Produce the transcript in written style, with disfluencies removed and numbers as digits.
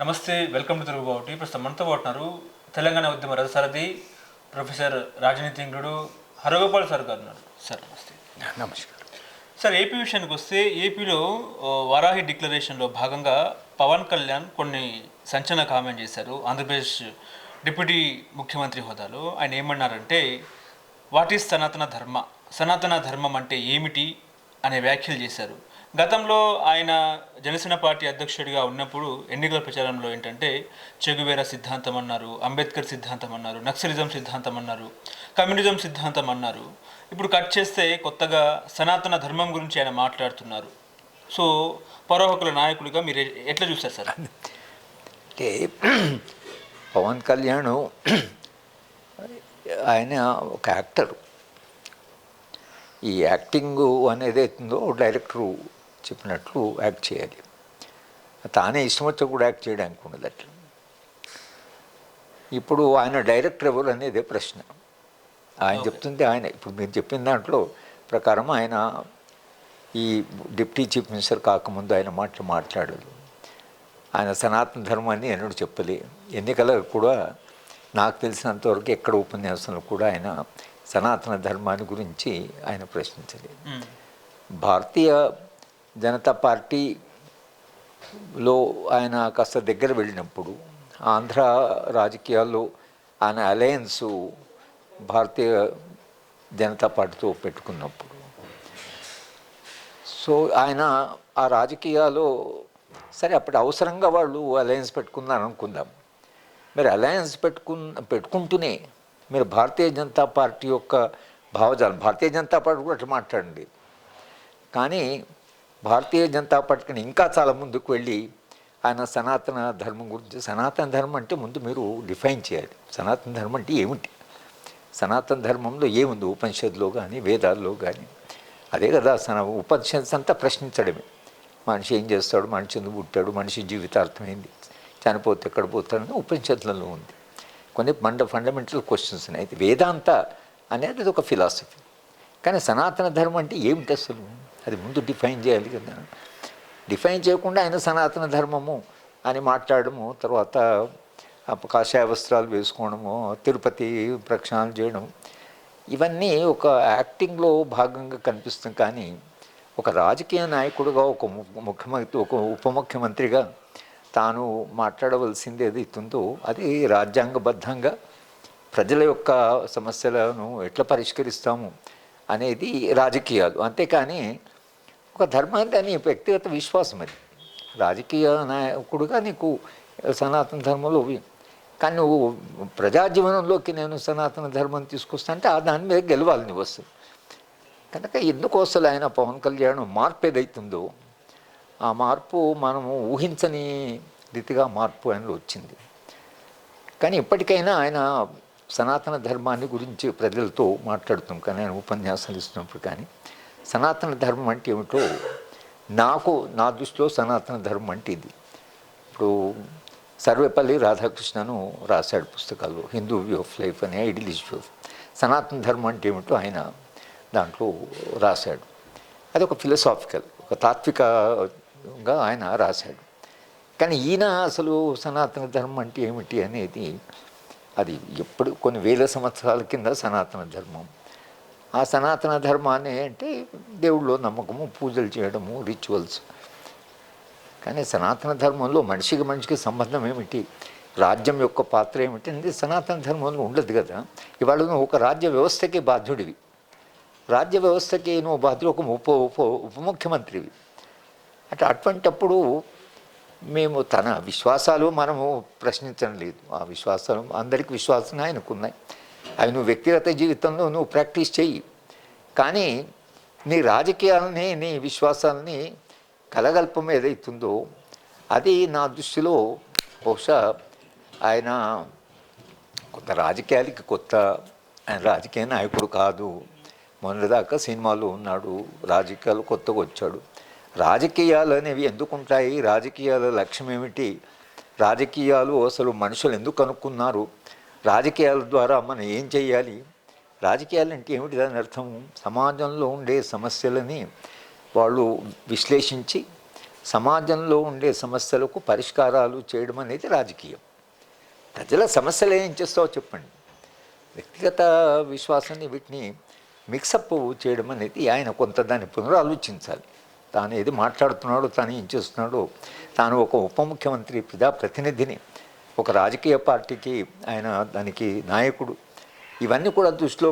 నమస్తే, welcome to తిరుగుబాటు. ప్రస్తుతం మనతో పాటున్నారు తెలంగాణ ఉద్యమ రథసారథి ప్రొఫెసర్ రాజనీతిజ్ఞుడు హరగోపాల్ సార్ గారు ఉన్నారు. సార్ నమస్తే. నమస్కారం సార్. ఏపీ విషయానికి వస్తే ఏపీలో వారాహి డిక్లరేషన్లో భాగంగా పవన్ కళ్యాణ్ కొన్ని సంచలన కామెంట్ చేశారు. ఆంధ్రప్రదేశ్ డిప్యూటీ ముఖ్యమంత్రి హోదాలో ఆయన ఏమన్నారంటే, వాట్ ఈజ్ సనాతన ధర్మ, సనాతన ధర్మం అంటే ఏమిటి అనే వ్యాఖ్యలు చేశారు. గతంలో ఆయన జనసేన పార్టీ అధ్యక్షుడిగా ఉన్నప్పుడు ఎన్నికల ప్రచారంలో ఏంటంటే చెగువేరా సిద్ధాంతం అన్నారు, అంబేద్కర్ సిద్ధాంతం అన్నారు, నక్సలిజం సిద్ధాంతం అన్నారు, కమ్యూనిజం సిద్ధాంతం అన్నారు. ఇప్పుడు కట్ చేస్తే కొత్తగా సనాతన ధర్మం గురించి ఆయన మాట్లాడుతున్నారు. సో పౌరహక్కుల నాయకుడిగా మీరు ఎట్లా చూస్తారు సార్? అంటే పవన్ కళ్యాణ్ ఆయన ఒక యాక్టర్. ఈ యాక్టింగ్ అనేది అవుతుందో డైరెక్టరు చెప్పినట్లు యాక్ట్ చేయాలి. తానే ఇష్టం వచ్చి కూడా యాక్ట్ చేయడానికి ఉండదు అట్లా. ఇప్పుడు ఆయన డైరెక్టర్ ఎవరు అనేదే ప్రశ్న. ఆయన చెప్తుంది ఆయన. ఇప్పుడు మీరు చెప్పిన దాంట్లో ప్రకారం ఆయన ఈ డిప్యూటీ చీఫ్ మినిస్టర్ కాకముందు ఆయన మాట్లాడదు. ఆయన సనాతన ధర్మాన్ని ఎన్నడూ చెప్పలే. ఎన్నికలకు కూడా నాకు తెలిసినంతవరకు ఎక్కడ ఉపన్యాసంలో కూడా ఆయన సనాతన ధర్మాన్ని గురించి ఆయన ప్రశ్నించలేదు. భారతీయ జనతా పార్టీలో ఆయన కాస్త దగ్గర వెళ్ళినప్పుడు, ఆంధ్ర రాజకీయాల్లో ఆయన అలయన్సు భారతీయ జనతా పార్టీతో పెట్టుకున్నప్పుడు, సో ఆయన ఆ రాజకీయాల్లో సరే అప్పుడు అవసరంగా వాళ్ళు అలయన్స్ పెట్టుకున్నారు అనుకుందాం. మరి అలయన్స్ పెట్టుకుంటూనే మీరు భారతీయ జనతా పార్టీ యొక్క భావజాలం, భారతీయ జనతా పార్టీ కూడా అట్లా మాట్లాడండి, కానీ భారతీయ జనతా పార్టీకి ఇంకా చాలా ముందుకు వెళ్ళి ఆయన సనాతన ధర్మం గురించి, సనాతన ధర్మం అంటే ముందు మీరు డిఫైన్ చేయాలి. సనాతన ధర్మం అంటే ఏమిటి, సనాతన ధర్మంలో ఏముంది ఉపనిషత్తులో కానీ వేదాల్లో కానీ, అదే కదా ఉపనిషత్తు అంతా ప్రశ్నించడమే. మనిషి ఏం చేస్తాడు, మనిషి ఎందుకు పుట్టాడు, మనిషి జీవితార్థం ఏంది, చనిపోతే ఎక్కడ పోతాడని ఉపనిషత్తులలో ఉంది. కొన్ని ఫండమెంటల్ క్వశ్చన్స్ ఉన్నాయి. అయితే వేదాంత అనేది ఒక ఫిలాసఫీ, కానీ సనాతన ధర్మం అంటే ఏమిటి అసలు అది ముందు డిఫైన్ చేయాలి కదా. డిఫైన్ చేయకుండా ఆయన సనాతన ధర్మము అని మాట్లాడము, తర్వాత కాషాయ వస్త్రాలు వేసుకోవడము, తిరుపతి ప్రక్షాళన చేయడం, ఇవన్నీ ఒక యాక్టింగ్లో భాగంగా కనిపిస్తుంది. కానీ ఒక రాజకీయ నాయకుడుగా, ఒక ముఖ్యమంత్రి, ఒక ఉప ముఖ్యమంత్రిగా తాను మాట్లాడవలసింది ఏదైతుందో అది రాజ్యాంగబద్ధంగా ప్రజల యొక్క సమస్యలను ఎట్లా పరిష్కరిస్తాము అనేది రాజకీయాలు. అంతేకాని ఒక ధర్మాన్ని అని వ్యక్తిగత విశ్వాసం. అది రాజకీయ నాయకుడుగా నీకు సనాతన ధర్మంలో, కానీ నువ్వు ప్రజాజీవనంలోకి నేను సనాతన ధర్మం తీసుకొస్తా అంటే దాని మీద గెలవాలి నువ్వు వస్తుంది. కనుక ఎందుకు అసలు ఆయన పవన్ కళ్యాణ్ మార్పు ఏదైతుందో ఆ మార్పు మనము ఊహించని రీతిగా మార్పు ఆయనలో వచ్చింది. కానీ ఇప్పటికైనా ఆయన సనాతన ధర్మాన్ని గురించి ప్రజలతో మాట్లాడుతాం, కానీ ఆయన ఉపన్యాసాలు ఇస్తున్నప్పుడు కానీ సనాతన ధర్మం అంటే ఏమిటో నా దృష్టిలో సనాతన ధర్మం అంటే ఇది. ఇప్పుడు సర్వేపల్లి రాధాకృష్ణను రాశాడు పుస్తకాల్లో, హిందూ వ్యూ ఆఫ్ లైఫ్ అనే ఐడియలిస్ట్ వ్యూ. సనాతన ధర్మం అంటే ఏమిటో ఆయన దాంట్లో రాశాడు. అది ఒక ఫిలసాఫికల్, ఒక తాత్వికంగా ఆయన రాశాడు. కానీ ఈయన అసలు సనాతన ధర్మం అంటే ఏమిటి అనేది అది ఎప్పుడు కొన్ని వేల సంవత్సరాల కింద సనాతన ధర్మం. ఆ సనాతన ధర్మాన్ని అంటే దేవుళ్ళో నమ్మకము, పూజలు చేయడము, రిచువల్స్. కానీ సనాతన ధర్మంలో మనిషికి సంబంధం ఏమిటి, రాజ్యం యొక్క పాత్ర ఏమిటి అనేది సనాతన ధర్మంలో ఉండదు కదా. ఇవాళ నువ్వు ఒక రాజ్య వ్యవస్థకి బాధ్యుడివి, రాజ్య వ్యవస్థకి నువ్వు బాధ్యుడు, ఒక ఉప ముఖ్యమంత్రివి. అటువంటప్పుడు మేము తన విశ్వాసాలు మనము ప్రశ్నించడం లేదు. ఆ విశ్వాసాలు అందరికీ విశ్వాసం ఆయనకున్నాయి, అవి నువ్వు వ్యక్తిగత జీవితంలో నువ్వు ప్రాక్టీస్ చెయ్యి. కానీ నీ రాజకీయాలని, నీ విశ్వాసాలని కలగల్పం ఏదైతుందో అది నా దృష్టిలో బహుశా ఆయన కొత్త రాజకీయాలకి ఆయన రాజకీయ నాయకుడు కాదు. మొన్నటిదాకా సినిమాలో ఉన్నాడు, రాజకీయాలు కొత్తగా వచ్చాడు. రాజకీయాలు అనేవి ఎందుకుంటాయి, రాజకీయాల లక్ష్యం ఏమిటి, రాజకీయాలు అసలు మనుషులు ఎందుకు అనుకున్నారు, రాజకీయాల ద్వారా మనం ఏం చేయాలి, రాజకీయాలు అంటే ఏమిటి దాని అర్థము, సమాజంలో ఉండే సమస్యలని వాళ్ళు విశ్లేషించి సమాజంలో ఉండే సమస్యలకు పరిష్కారాలు చేయడం అనేది రాజకీయం. ప్రజల సమస్యలు ఏం చేస్తావో చెప్పండి. వ్యక్తిగత విశ్వాసాన్ని వీటిని మిక్సప్ చేయడం అనేది ఆయన కొంత దాన్ని పునరాలోచించాలి. తాను ఏది మాట్లాడుతున్నాడో, తాను ఏం చేస్తున్నాడో, తాను ఒక ఉప ముఖ్యమంత్రి, ప్రజాప్రతినిధిని, ఒక రాజకీయ పార్టీకి ఆయన దానికి నాయకుడు, ఇవన్నీ కూడా దృష్టిలో